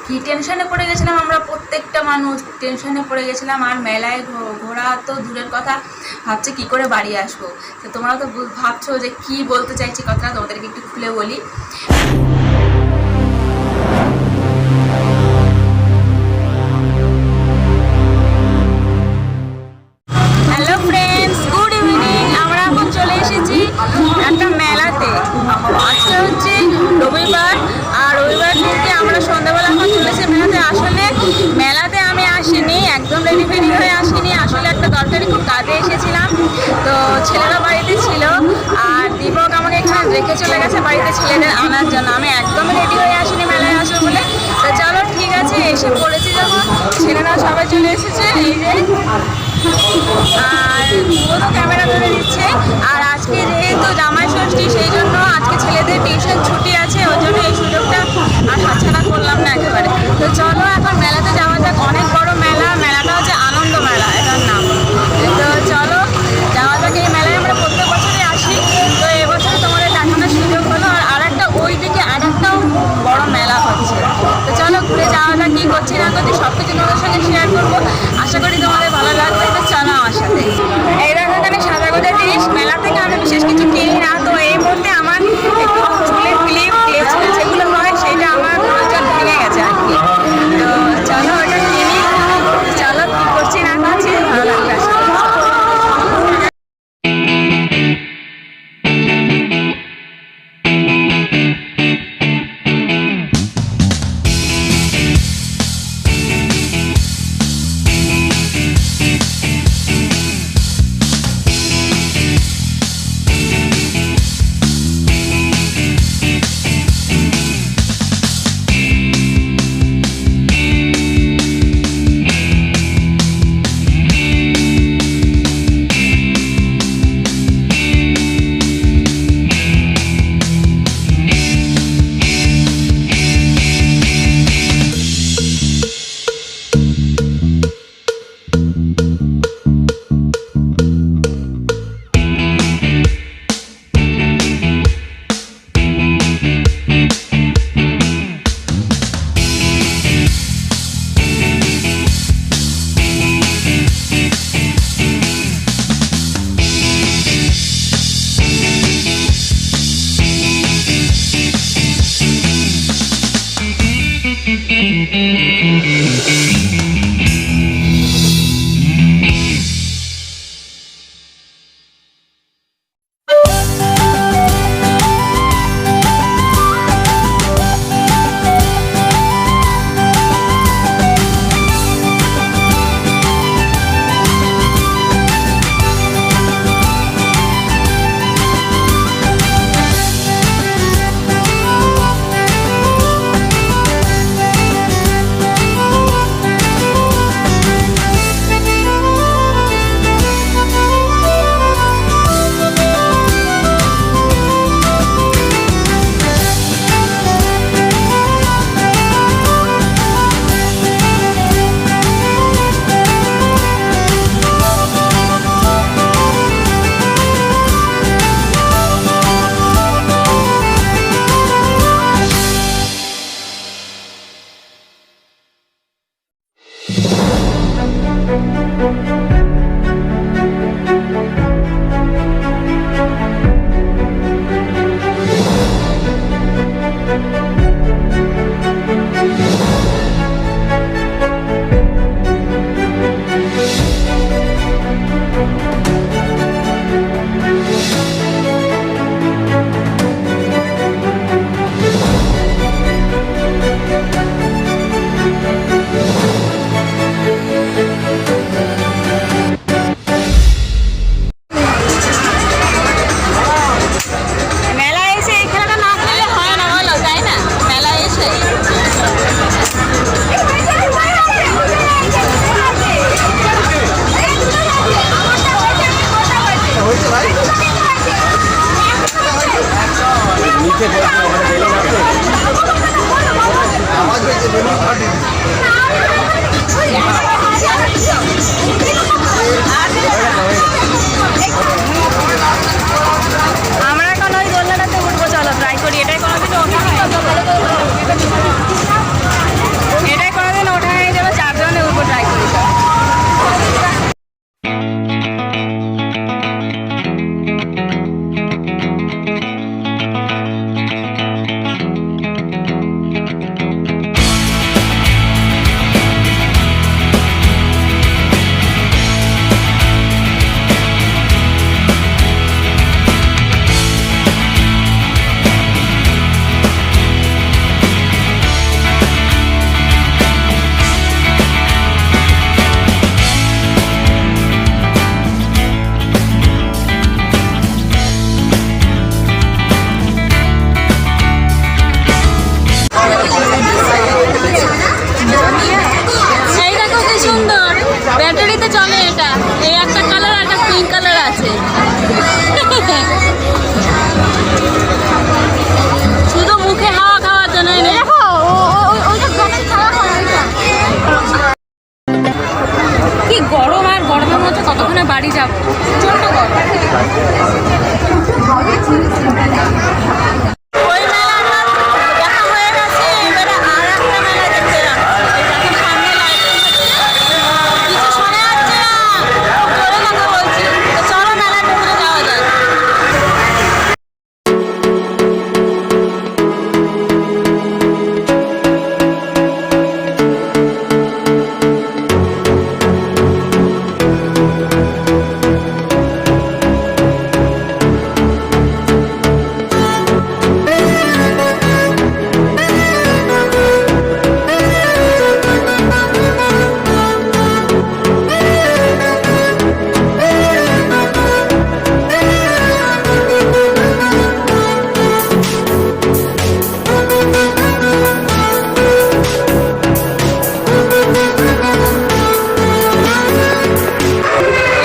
কি টেনশনে পড়ে গেছিলাম আমরা, প্রত্যেকটা মানুষ টেনশনে পড়ে গেছিলাম। আর মেলায় ঘোরা তো দূরের কথা, ভাবছে কি করে বাড়ি আসবো। তো তোমরা তো ভাবছো যে কি বলতে চাইছি কথাটা, তোমাদেরকে একটু খুলে বলি। Hello friends, good evening. আমরা এখন চলে এসেছি একটা মেলাতে। আজকে হচ্ছে রবিবার, আর রবিবার দিনকে আমরা সন্ধ্যাবেলা এখন চলে এসেছি মেলাতে। আসলে মেলাতে আমি আসিনি, একদম রেডি ফেডি হয়ে আসিনি। আসলে একটা দরকারি খুব কাজে এসেছিলাম, তো ছেলেরা বাড়িতে ছিল আর দীপক আমাকে এখানে রেখে চলে গেছে বাড়িতে ছেলেদের আনার জন্য। আমি একদমই রেডি হয়ে আসিনি মেলায় আসবো বলে। তো চলো ঠিক আছে, এসে পড়েছি যখন, ছেলেরা সবাই চলে এসেছে। এই যে আর পুরো ক্যামেরা ধরে দিচ্ছে। আর আজকে যেহেতু জামাই ষষ্ঠী, সেই জন্য আজকে ছেলেদের টিউশন ছুটি আছে, ওই জন্য এই সুযোগটা আর হাতছাড়া করলাম না একেবারে। তো চলো এখন মেলাতে যাওয়া যাক। অনেক বড় মেলা, মেলাটা হচ্ছে আনন্দ মেলা এটার নাম। তো চলো যাওয়া যাক। এই মেলায় আমরা প্রত্যেক বছরই আসি, তো এবছর তোমাদের দেখানোর সুযোগ হলো। আর একটা ওই দিকে আর একটাও বড় মেলা হচ্ছে। তো চলো ঘুরে যাওয়া যাক, কী করছি না করছি সব কিছু তোমাদের সঙ্গে শেয়ার করবো। আশা করি তোমাদের ভালো লাগবে। তো চলো আমার সাথে। এই দেখো এখানে সাজাগোজা জিনিস, মেলা থেকে আমি বিশেষ কিছু কিনি না। তো এই মুহূর্তে আমার একটু চুলের ক্লিপ যেগুলো হয় সেটা আমার প্রয়োজন ভেঙে গেছে আর কি। তো চলো ওটা কিনি। চলো কী করছি না করছি ভালো লাগবে আশা করি। বাড়ি যাবো, প্রচন্ড গরম। ওই মেলাটা দেখা হয়ে গেছে, এবারে আর একটা মেলা দেখতে যাচ্ছি। এখন সামনে লাইটিং হচ্ছে, কিছু শোনা যাচ্ছে না, জোরে কথা বলছি। তো চলো মেলার ভেতরে যাওয়া যাক।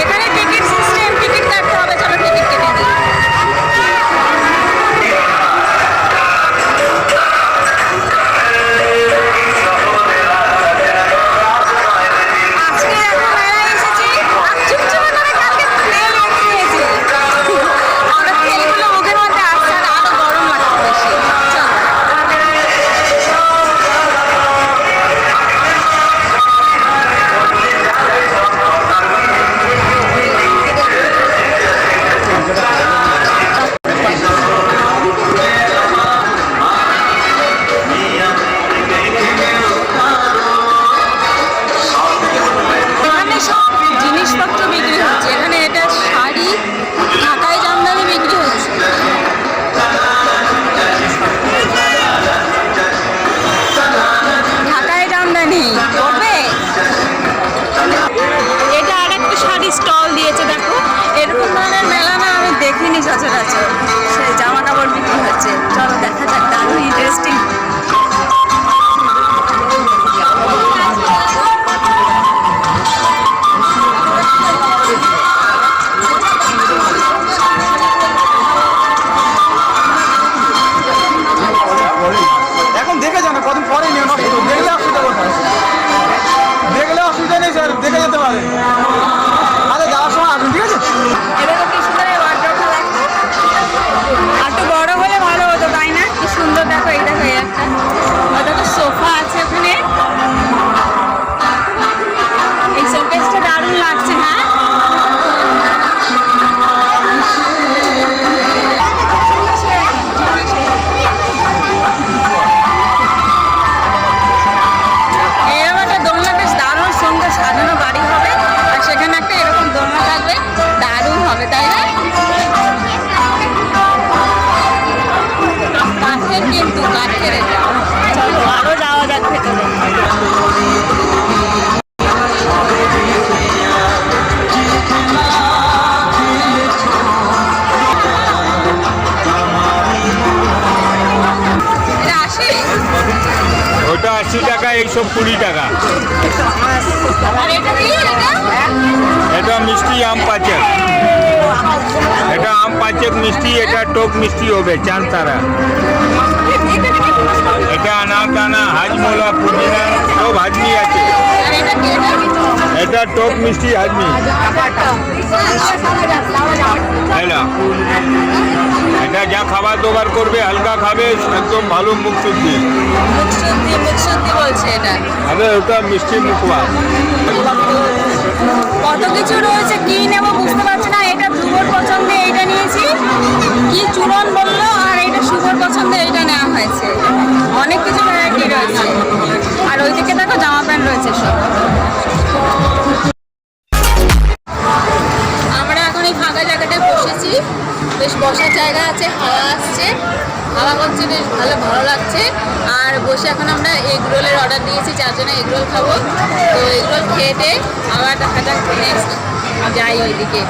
এখানে টিকিট সিস্টেম, টিকিট কাটতে হবে, চলো টিকিট কেটে দিই। আজকে একটা মেলায় এসেছি, আর চুপচুপে করে কালকে তেল রেখে দিয়েছি। আর তেলগুলো মুখের মধ্যে আসছে আর আরো গরম লাগছে বেশি। চলো। এখানে সব জিনিসপত্র বিক্রি হচ্ছে। এখানে এটা শাড়ি, ঢাকায় জামদানি বিক্রি হচ্ছে। ঢাকায় জামদানি করবে। এটা আর একটা শাড়ি স্টল দিয়েছে, দেখো এরকম ধরনের মেলা না আমি দেখিনি সচরাচর। সেই জামা কাপড় বিক্রি হচ্ছে, চলো দেখা যাক, দারুণ ইন্টারেস্টিং। এখন দেখে যান, কদিন পরে নিয়ে দেখলে অসুবিধা কোথায়? দেখলে অসুবিধা নেই স্যার, দেখে যেতে পারে। আরে যাওয়ার সময় আসুন, ঠিক আছে? এরকম কি সুন্দর এই ওয়ার্ড্রোবটা দেখো। আর একটু বড় হলে ভালো হতো, তাই না? কি সুন্দর দেখো, এই দেখো এই একটা। আর দেখো সোফা আছে ওখানে। এই শোকেসটা দারুণ লাগছে, হ্যাঁ? এরকম একটা দোলনা বেশ দারুণ সুন্দর সাজানো বাড়ি হবে, আর সেখানে একটা এরকম দোলনা থাকবে, দারুণ হবে, তাই না? কাঠের, কিন্তু কাঠের এটা। চলো আরো যাওয়া যাক ভেতরে। এটা 80? ওটা 80 টাকা, এইসব 20 টাকা। আর এটা কি? এটা মিষ্টি আম পাচক, এটা আম পাচক মিষ্টি, এটা টক মিষ্টি হবে চান তারা। এটা আনারদানা, হাজমোলা, পুদিনা সব হাজমি আছে। আর এটা কি? এটা টক মিষ্টি হাজমি। হ্যাঁ, এটা যা খাবার দাবার করবে হালকা খাবে, একদম ভালো মুখ শুদ্ধি। মুখশুদ্ধি বলছে এটা। আরে ওটা মিষ্টি মুখবা। কত কিছু রয়েছে, কি নেবো বুঝতে পারছি না। এটা ধ্রুবর পছন্দে এইটা নিয়েছি, কি চূড়ন বললো, আর এটা শুভর পছন্দে এইটা নেওয়া হয়েছে। অনেক কিছু ভ্যারাইটি রয়েছে। আর ওইদিকে দেখো জামা প্যান্ট রয়েছে সব। আমরা এখন এই ফাঁকা জায়গাটায় বসেছি, বেশ বসার জায়গা আছে, হাওয়া আসছে, হাওয়া করছে, বেশ ভালো লাগছে। আর বসে এখন আমরা এগ রোলের অর্ডার দিয়েছি, 4 জনে এগ রোল খাবো। তো এগ রোল খেয়ে আবার দেখা যাক নেক্সট যাই ওইদিকে।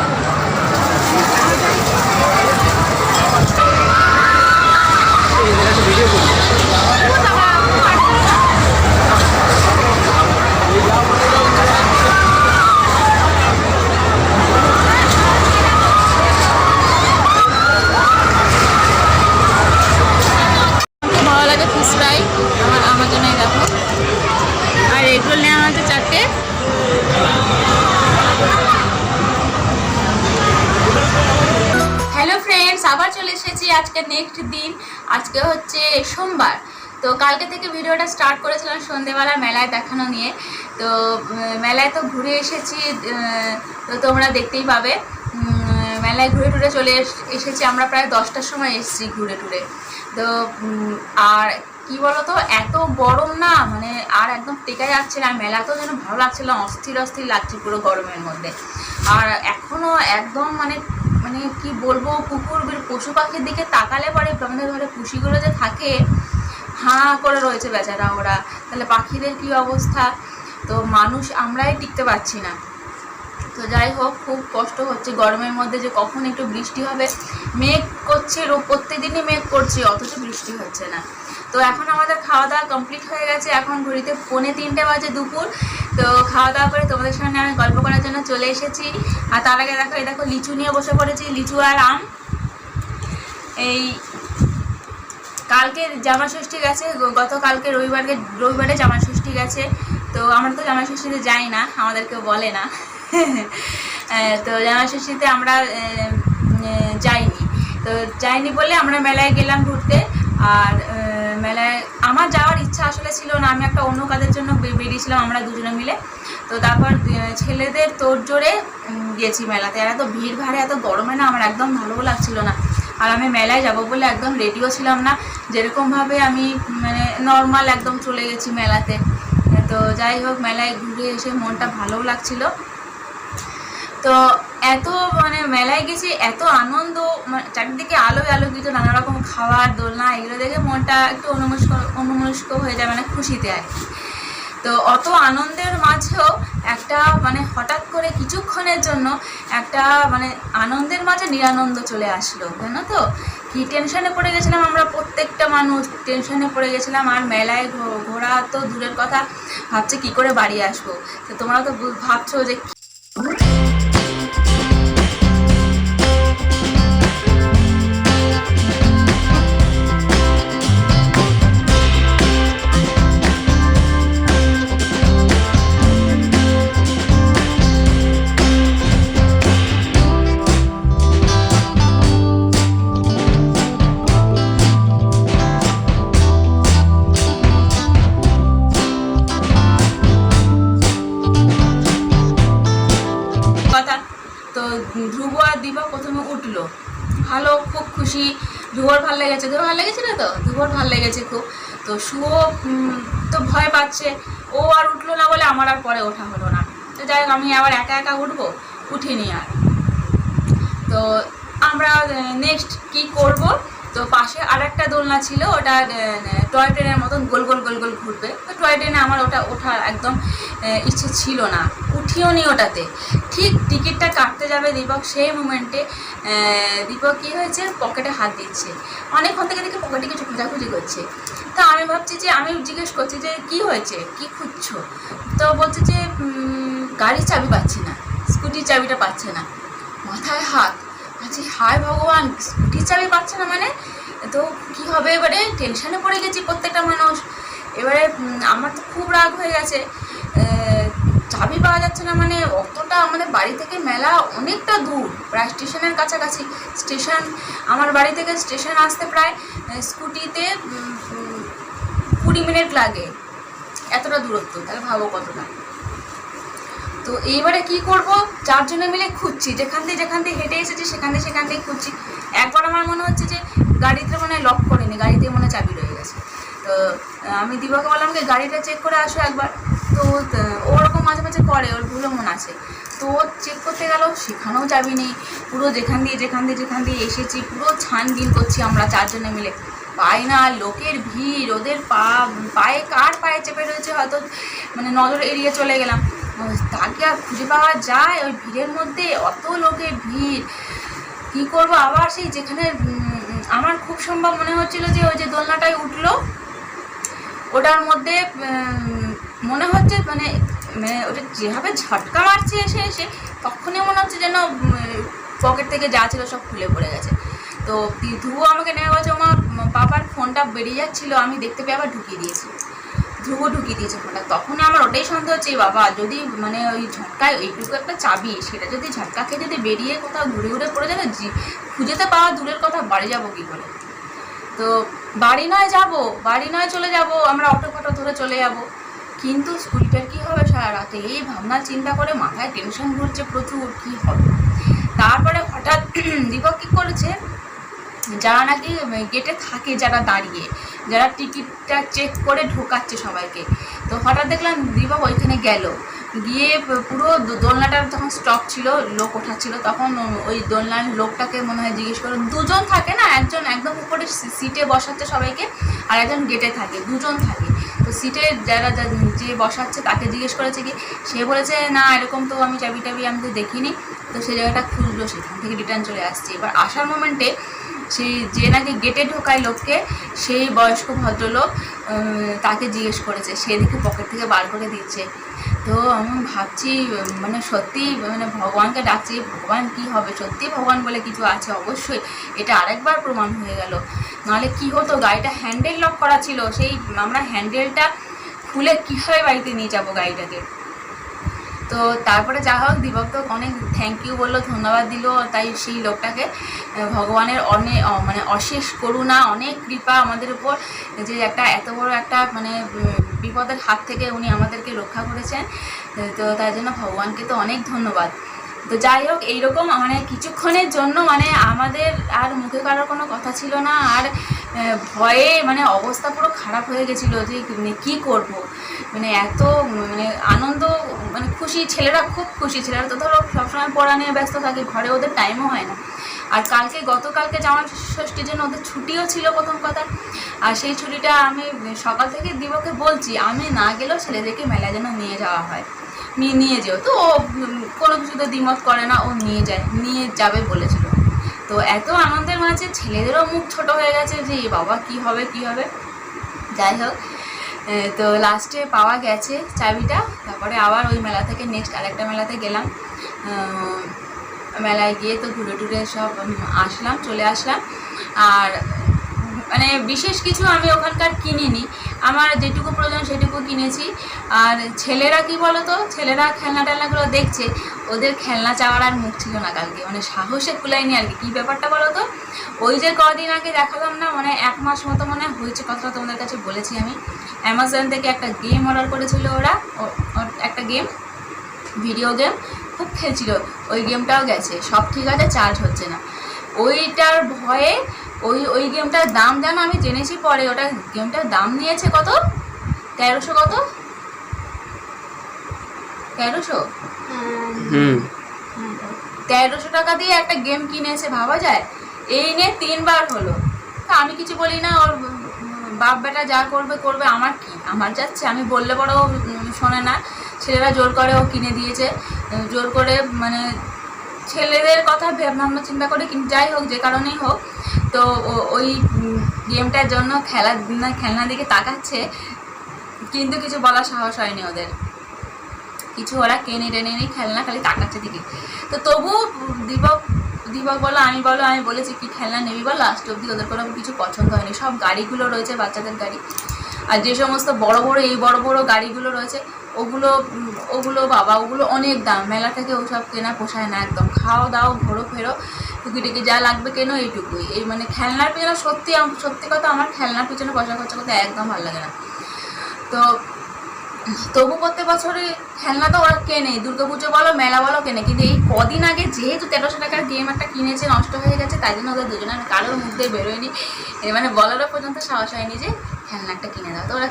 ভালো লাগে ফিশ ফ্রাই, আমার জন্য দেখো। আর এগরোল নেওয়া হচ্ছে 4টে। আবার চলে এসেছি আজকে নেক্সট দিন। আজকে হচ্ছে সোমবার। তো কালকে থেকে ভিডিওটা স্টার্ট করেছিলাম সন্ধেবেলা মেলায় দেখানো নিয়ে। তো মেলায় তো ঘুরে এসেছি, তো তোমরা দেখতেই পাবে। মেলায় ঘুরে টুরে চলে এসেছি আমরা, প্রায় 10টার সময় এসেছি ঘুরে টুরে। তো আর কি বলতো, এত গরম না, মানে আর একদম টেকা যাচ্ছে না। মেলাতেও যেন ভালো লাগছিল, অস্থির অস্থির লাগছে পুরো গরমের মধ্যে। আর এখনও একদম মানে মানে কি বলবো, কুকুর পশু পাখির দিকে তাকালে পরে আমাদের ঘরে পুষিগুলো যে থাকে হাঁ করে রয়েছে বেচারা ওরা, তাহলে পাখিদের কি অবস্থা। তো মানুষ আমরাই টিকতে পারছি না। তো যাই হোক, খুব কষ্ট হচ্ছে গরমের মধ্যে, যে কখন একটু বৃষ্টি হবে। মেঘ করছে, প্রত্যেকদিনই মেঘ করছে, অথচ বৃষ্টি হচ্ছে না। তো এখন আমাদের খাওয়া দাওয়া কমপ্লিট হয়ে গেছে, এখন ঘড়িতে 2:45 বাজে দুপুর। তো খাওয়া দাওয়া করে তোমাদের সামনে আমি গল্প করার জন্য চলে এসেছি। আর তার আগে দেখো, এই দেখো লিচু নিয়ে বসে পড়েছি, লিচু আর আম। এই কালকে জামা ষষ্ঠী গেছে, গতকালকে রবিবারে জামা ষষ্ঠী গেছে। তো আমরা তো জামা ষষ্ঠীতে যাই না, আমাদেরকে বলে না। তো জামা ষষ্ঠীতে আমরা যাইনি বলে আমরা মেলায় গেলাম ঘুরতে। আর মেলায় আমার যাওয়ার ইচ্ছা আসলে ছিল না, আমি একটা অন্য কাজের জন্য বেরিয়েছিলাম, আমরা দুজনে মিলে। তো তারপর ছেলেদের তোড়জোড়ে গেছি মেলাতে। আর এত ভিড় ভাড়ে, এত গরমে না আমার একদম ভালো লাগছিল না। আর আমি মেলায় যাব বলে একদম রেডিও ছিলাম না, যেরকমভাবে আমি মানে নর্মাল একদম চলে গেছি মেলাতে। তো যাই হোক, মেলায় ঘুরে এসে মনটা ভালোও লাগছিল। তো এত মানে মেলায় গেছি, এত আনন্দ, চারিদিকে আলোয় আলোকিত, নানা রকম খাবার, দোলনা, এগুলো দেখে মনটা একটু অন্যমনস্ক হয়ে যায়, মানে খুশিতে আর কি। তো অত আনন্দের মাঝেও একটা মানে হঠাৎ করে কিছুক্ষণের জন্য একটা মানে আনন্দের মাঝে নিরানন্দ চলে আসলো, জানো তো। কি টেনশনে পড়ে গেছিলাম আমরা, প্রত্যেকটা মানুষ টেনশনে পড়ে গেছিলাম। আর মেলায় ঘোরা তো দূরের কথা, ভাবছে কি করে বাড়ি আসবো। তো তোমরা তো ভাবছো যে ধ্রুব আর দীপক প্রথমে উঠলো, ভালো, খুব খুশি। ধ্রুবর ভাল লেগেছে, ধ্রুব ভাল লেগেছে না? তো ধ্রুবর ভাল লেগেছে খুব। তো শুও তো ভয় পাচ্ছে, ও আর উঠলো না বলে আমার আর পরে ওঠা হলো না। তো যাই হোক, আমি আবার একা একা উঠবো, উঠিনি আর। তো আমরা নেক্সট কি করব, তো পাশে আর একটা দোলনা ছিল, ওটা টয় ট্রেনের মতন গোল গোল গোল গোল ঘুরবে। তো টয় ট্রেনে আমার ওটা ওঠার একদম ইচ্ছে ছিল না, উঠিও নি ওটাতে। ঠিক টিকিটটা কাটতে যাবে দীপক, সেই মুমেন্টে দীপক কী হয়েছে, পকেটে হাত দিচ্ছে। অনেকক্ষণ থেকে দেখি পকেটে কিছু খোঁজাখুঁজি করছে। তো আমি ভাবছি যে, আমি জিজ্ঞেস করছি যে কী হয়েছে, কী খুঁজছো? তো বলছে যে গাড়ির চাবি পাচ্ছি না, স্কুটির চাবিটা পাচ্ছে না। মাথায় হাত, আচ্ছা হায় ভগবান, স্কুটির চাবি পাচ্ছে না মানে? তো কী হবে এবারে? টেনশানে পড়ে গেছি প্রত্যেকটা মানুষ। এবারে আমার তো খুব রাগ হয়ে গেছে, চাবি পাওয়া যাচ্ছে না মানে। অতটা আমাদের বাড়ি থেকে মেলা অনেকটা দূর, প্রায় স্টেশনের কাছাকাছি। স্টেশন, আমার বাড়ি থেকে স্টেশন আসতে প্রায় স্কুটিতে 20 মিনিট লাগে, এতটা দূরত্ব, তাহলে ভাবো কতটা। তো এইবারে কি করব, 4 জনে মিলে খুঁজছি, যেখান দিয়ে হেঁটে এসেছি সেখান দিয়ে খুঁজছি। একবার আমার মনে হচ্ছে যে গাড়িতে মনে হয় লক করেনি, গাড়িতে মনে চাবি রয়ে গেছে। তো আমি দীপাকে বললাম যে গাড়িটা চেক করে আসো একবার। তো ওরকম মাঝে মাঝে করে, ওর ভুলো মন আছে। তো ও চেক করতে গেল, সেখানেও চাবি নেই। পুরো যেখান দিয়ে এসেছি, পুরো ছানবিন করছি আমরা 4 জনে মিলে। পাই না, লোকের ভিড়, ওদের পায়ে কার পায়ে চেপে রয়েছে হয়তো মানে নজর এড়িয়ে চলে গেলাম। তাকে আর খুঁজে পাওয়া যায় ওই ভিড়ের মধ্যে? অত লোকের ভিড়, কী করবো। আবার সেই যেখানে আমার খুব সম্ভব মনে হচ্ছিল যে ওই যে দোলনাটায় উঠলো, ওটার মধ্যে মনে হচ্ছে মানে ওটা যেভাবে ঝটকা মারছে এসে তখনই মনে হচ্ছে যেন পকেট থেকে যা ছিল সব খুলে পড়ে গেছে। তো ধ্রুব আমাকে নেওয়া হয়েছে, আমার বাবার ফোনটা বেরিয়ে যাচ্ছিলো, আমি দেখতে পেয়ে আবার ঢুকিয়ে দিয়েছি। ধ্রুব ঢুকিয়ে দিয়েছে ফোনটা। তখন আমার ওটাই সন্দেহ হচ্ছে বাবা যদি মানে ওই ঝটকায় ওইটুকু একটা চাবি সেটা যদি ঝটকা খেয়ে যদি বেরিয়ে কোথাও ঘুরে ঘুরে পড়ে যাবে, খুঁজেতে পাওয়া দূরের কথা, বাড়ি যাবো কী করে। তো বাড়ি নয় চলে যাব, আমরা অটো ফটো ধরে চলে যাব, কিন্তু স্কুলটার কী হবে সারা রাতে এই ভাবনা চিন্তা করে মাথায় টেনশন ঘুরছে প্রচুর, কী হবে। তারপরে হঠাৎ দীপক কী করেছে, যারা নাকি গেটে থাকে, যারা দাঁড়িয়ে, যারা টিকিটটা চেক করে ঢোকাচ্ছে সবাইকে, তো হঠাৎ দেখলাম দীপক ওইখানে গেল, গিয়ে পুরো দোলনাটার তখন স্টপ ছিল, লোক ওঠাচ্ছিল, তখন ওই দোলনার লোকটাকে মনে হয় জিজ্ঞেস করে, দুজন থাকে না, একজন একদম উপরে সিটে বসাচ্ছে সবাইকে আর একজন গেটে থাকে, দুজন থাকে। তো সিটে যারা যে বসাচ্ছে তাকে জিজ্ঞেস করেছে কি, সে বলেছে না এরকম তো আমি চাবি আমি তো দেখিনি। তো সেই জায়গাটা খুঁজলো, সেখান থেকে রিটার্ন চলে আসছে। এবার আসার মোমেন্টে সেই যে নাকি গেটে ঢোকায় লোককে, সেই বয়স্ক ভদ্রলোক তাকে জিজ্ঞেস করেছে, সে দেখে পকেট থেকে বার করে দিচ্ছে। তো আমি ভাবছি মানে সত্যি মানে ভগবানকে ডাকছি, ভগবান কী হবে, সত্যি ভগবান বলে কিছু আছে অবশ্যই, এটা আরেকবার প্রমাণ হয়ে গেল। নাহলে কি হতো, গাড়িটা হ্যান্ডেল লক করা ছিল, সেই আমরা হ্যান্ডেলটা খুলে কীভাবে বাড়িতে নিয়ে যাবো গাড়িটাকে। তো তারপরে যা হোক দীপক তো অনেক থ্যাংক ইউ বললো, ধন্যবাদ দিল। তাই সেই লোকটাকে ভগবানের মানে অশেষ করুণা, অনেক কৃপা আমাদের উপর, যে একটা এত বড় একটা মানে বিপদের হাত থেকে উনি আমাদেরকে রক্ষা করেছেন। তো তার জন্য ভগবানকে তো অনেক ধন্যবাদ। তো যাই হোক এইরকম মানে কিছুক্ষণের জন্য মানে আমাদের আর মুখে কারোর কোনো কথা ছিল না, আর ভয়ে মানে অবস্থা পুরো খারাপ হয়ে গেছিলো যে কী করব। মানে এত মানে আনন্দ মানে খুশি, ছেলেরা খুব খুশি, ছেলেরা তো ধরো সবসময় পড়া নিয়ে ব্যস্ত থাকে, ঘরে ওদের টাইমও হয় না। আর গতকালকে জামাই ষষ্ঠীর জন্য ওদের ছুটিও ছিল প্রথম কথা। আর সেই ছুটিটা আমি সকাল থেকে দিবকে বলছি আমি না গেলেও ছেলেদেরকে মেলায় যেন নিয়ে যাওয়া হয়, নিয়ে যেও। তো ও কোনো কিছুতে দ্বিমত করে না, ও নিয়ে যাবে বলেছিল। তো এত আনন্দের মাঝে ছেলেদেরও মুখ ছোট হয়ে গেছে যে বাবা কি হবে। যাই হোক তো লাস্টে পাওয়া গেছে চাবিটা। তারপরে আবার ওই মেলা থেকে নেক্সট আরেকটা মেলাতে গেলাম। মেলায় গিয়ে তো ঘুরে টুরে সব চলে আসলাম। আর মানে বিশেষ কিছু আমি ওখানকার কিনিনি, আমার যেটুকু প্রয়োজন সেটুকু কিনেছি। আর ছেলেরা কি বলো তো, ছেলেরা খেলনা টেলনাগুলো দেখছে, ওদের খেলনা চাওয়ার আর মুখ ছিল না কালকে, মানে সাহসে কুলাইনি আর কি। কী ব্যাপারটা বলো তো, ওই যে কদিন আগে দেখালাম না, মানে 1 মাস মতো মনে হয়েছে, কথাটা তোমাদের কাছে বলেছি আমি, অ্যামাজন থেকে একটা গেম অর্ডার করেছিল ওরা, একটা গেম, ভিডিও গেম খুব খেলছিল, ওই গেমটাও গেছে, সব ঠিক আছে, চার্জ হচ্ছে না। ওইটার ভয়ে ওই গেমটার দাম জানো আমি জেনেছি পরে, ওটা গেমটার দাম নিয়েছে কত, 1300 কত, 1300 টাকা দিয়ে একটা গেম কিনেছে, ভাবা যায়। এই নিয়ে 3 বার হলো। তা আমি কিছু বলি না, ওর বাপ বেটা যা করবে, আমার কি, আমার যাচ্ছে, আমি বললে বড় শোনে না, ছেলেরা জোর করে ও কিনে দিয়েছে, জোর করে মানে ছেলেদের কথা ভাবনা চিন্তা করে। কিন্তু যাই হোক, যে কারণেই হোক, তো ওই গেমটার জন্য খেলনা দিকে তাকাচ্ছে, কিন্তু কিছু বলার সাহস হয়নি ওদের, কিছু ওরা টেনে খেলনা খালি তাকাচ্ছে দিকে। তো তবু দীপক বলো আমি বলেছি কি খেলনা নেবি বল, লাস্ট অব্দি ওদের কোনো কিছু পছন্দ হয়নি। সব গাড়িগুলো রয়েছে বাচ্চাদের গাড়ি, আর যে সমস্ত বড় বড় গাড়িগুলো রয়েছে ওগুলো বাবা, ওগুলো অনেক দাম, মেলা থেকে ওসব কেনা পোষায় না একদম। খাও দাও ঘোরো ফেরো, টুকি যা লাগবে কেন, এইটুকুই। এই মানে খেলনার পিছনে সত্যি কথা, আমার খেলনার পিছনে পয়সা খরচা করতে একদম ভালো লাগে না। তো তবু প্রত্যেক বছরই খেলনা তো ওরা কেনে, দুর্গাপুজো বলো মেলা বলো কেনে, কিন্তু এই কদিন আগে যেহেতু 1300 টাকার গেম একটা কিনেছে, নষ্ট হয়ে গেছে, তাই জন্য ওদের দুজনের কারোর মধ্যে বেরোয়নি, মানে বলারও পর্যন্ত সাহস হয়নি যে খেলনা একটা কিনে দাও। তো ওরা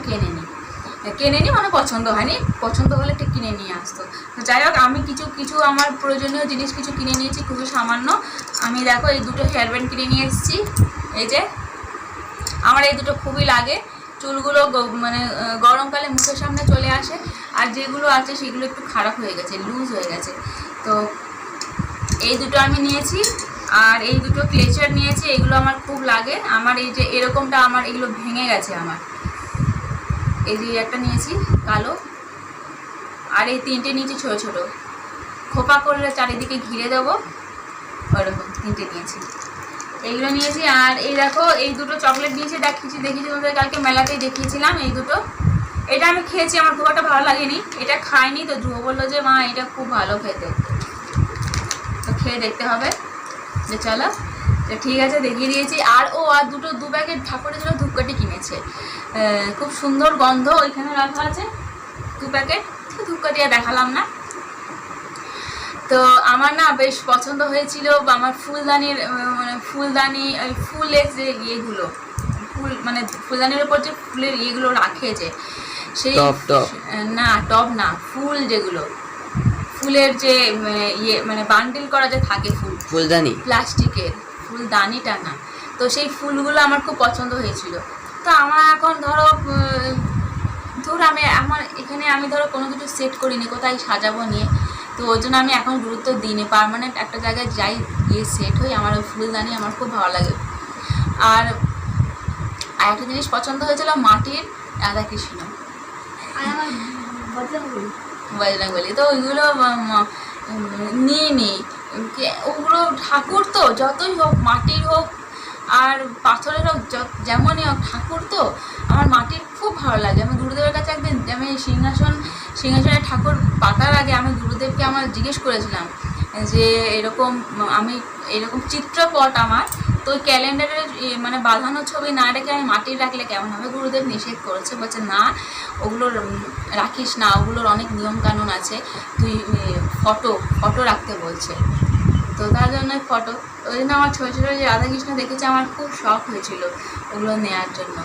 কেনেনি মানে পছন্দ হয়নি, পছন্দ হলে ঠিক কিনে নিয়ে আসতো। তো যাই হোক, আমি কিছু আমার প্রয়োজনীয় জিনিস কিছু কিনে নিয়েছি, খুবই সামান্য। আমি দেখো এই দুটো হেয়ার ব্যান্ড কিনে নিয়ে এসেছি, এই যে আমার এই দুটো খুবই লাগে, চুলগুলো মানে গরমকালে মুখের সামনে চলে আসে, আর যেগুলো আছে সেগুলো একটু খারাপ হয়ে গেছে, লুজ হয়ে গেছে। তো এই দুটো আমি নিয়েছি, আর এই দুটো ক্লেচার নিয়েছি, এগুলো আমার খুব লাগে। আমার এই যে এরকমটা আমার এগুলো ভেঙে গেছে, আমার এই যে একটা নিয়েছি কালো, আর এই 3টে নিয়েছি ছোট খোপা করলে চারিদিকে ঘিরে দেবো, ওরকম 3টে নিয়েছি, এইগুলো নিয়েছি। আর এই দেখো এই দুটো চকলেট নিয়েছি, দেখিয়েছি তোমাদের কালকে মেলাতেই দেখিয়েছিলাম। এই এটা আমি খেয়েছি, আমার খুব একটা ভালো লাগেনি, এটা খাইনি। তো ধ্রুব বললো যে মা এটা খুব ভালো খেতে, তো খেয়ে দেখতে হবে। যে চলো, তো ঠিক আছে, দেখিয়ে দিয়েছি। আর দু প্যাকেট ঠাকুরের জন্য ধূপকাঠি কিনেছে, খুব সুন্দর গন্ধ, ওইখানে রাখা আছে 2 প্যাকেট। ধূপকাঠি আর দেখালাম না। তো আমার না বেশ পছন্দ হয়েছিল আমার ফুলদানির, মানে ফুলদানি, ওই ফুলের যে ইয়েগুলো, মানে ফুলদানির উপর যে ফুলের ইয়েগুলো রাখে, যে সেই না টব না, ফুল যেগুলো, ফুলের যে ইয়ে মানে বান্ডিল করা যে থাকে, ফুলদানি, প্লাস্টিকের ফুলদানিটা না। তো সেই ফুলগুলো আমার খুব পছন্দ হয়েছিল। তো আমার এখন ধরো আমার এখানে আমি ধরো কোনো কিছু সেট করিনি, কোথায় সাজাবো নিয়ে, তো ওই জন্য আমি এখন গুরুত্ব দিইনি। পার্মানেন্ট একটা জায়গায় যাই, গিয়ে সেট হই। আমার ওই ফুলদানি আমার খুব ভালো লাগে। আর একটা জিনিস পছন্দ হয়েছিল, মাটির রাধাকৃষ্ণ, বজরংবলী। তো ওইগুলো নিয়ে নিই, ওগুলো ঠাকুর তো যতই হোক, মাটির হোক আর পাথরের হোক, যেমনই হোক, ঠাকুর তো আমার মাটির খুব ভালো লাগে। আমি গুরুদেবের কাছে একদিন, আমি সিংহাসনে ঠাকুর পাতার আগে আমি গুরুদেবকে আমার জিজ্ঞেস করেছিলাম যে আমি এরকম চিত্রপট আমার, তো ওই ক্যালেন্ডারের মানে বাঁধানো ছবি না রেখে আমি মাটির রাখলে কেমন হবে? গুরুদেব নিষেধ করেছে, বলছে না ওগুলো রাখিস না, ওগুলোর অনেক নিয়মকানুন আছে, তুই ফটো রাখতে বলছে। তো তার জন্য ফটো, ওই জন্য আমার ছোটো ছোটো যে রাধাকৃষ্ণ দেখেছি, আমার খুব শখ হয়েছিল ওগুলো নেওয়ার জন্য।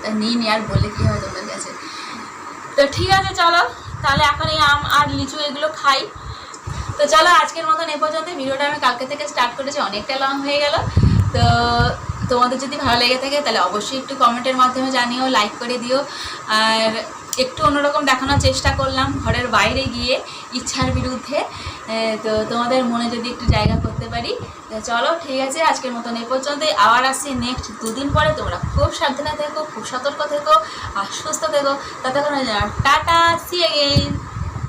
তা নিয়ে আর বলে কী হয় তোমার কাছে। তো ঠিক আছে, চলো তাহলে এখন এই আম আর লিচু এগুলো খাই। তো চলো আজকের মতন এ পর্যন্ত। ভিডিওটা আমি কালকে থেকে স্টার্ট করেছি, অনেকটা লং হয়ে গেল। তো তোমাদের যদি ভালো লেগে থাকে তাহলে অবশ্যই একটু কমেন্টের মাধ্যমে জানিও, লাইক করে দিও। আর একটু অন্যরকম দেখানোর চেষ্টা করলাম, ঘরের বাইরে গিয়ে, ইচ্ছার বিরুদ্ধে। তো তোমাদের মনে যদি একটু জায়গা করতে পারি। চলো ঠিক আছে, আজকের মতন এ পর্যন্তই। আবার আসছি নেক্সট 2 দিন পরে। তোমরা খুব সাবধানে থেকো, খুব সতর্ক থেকো আর সুস্থ থেকো। ততক্ষণ টাটা, সি এগেইন।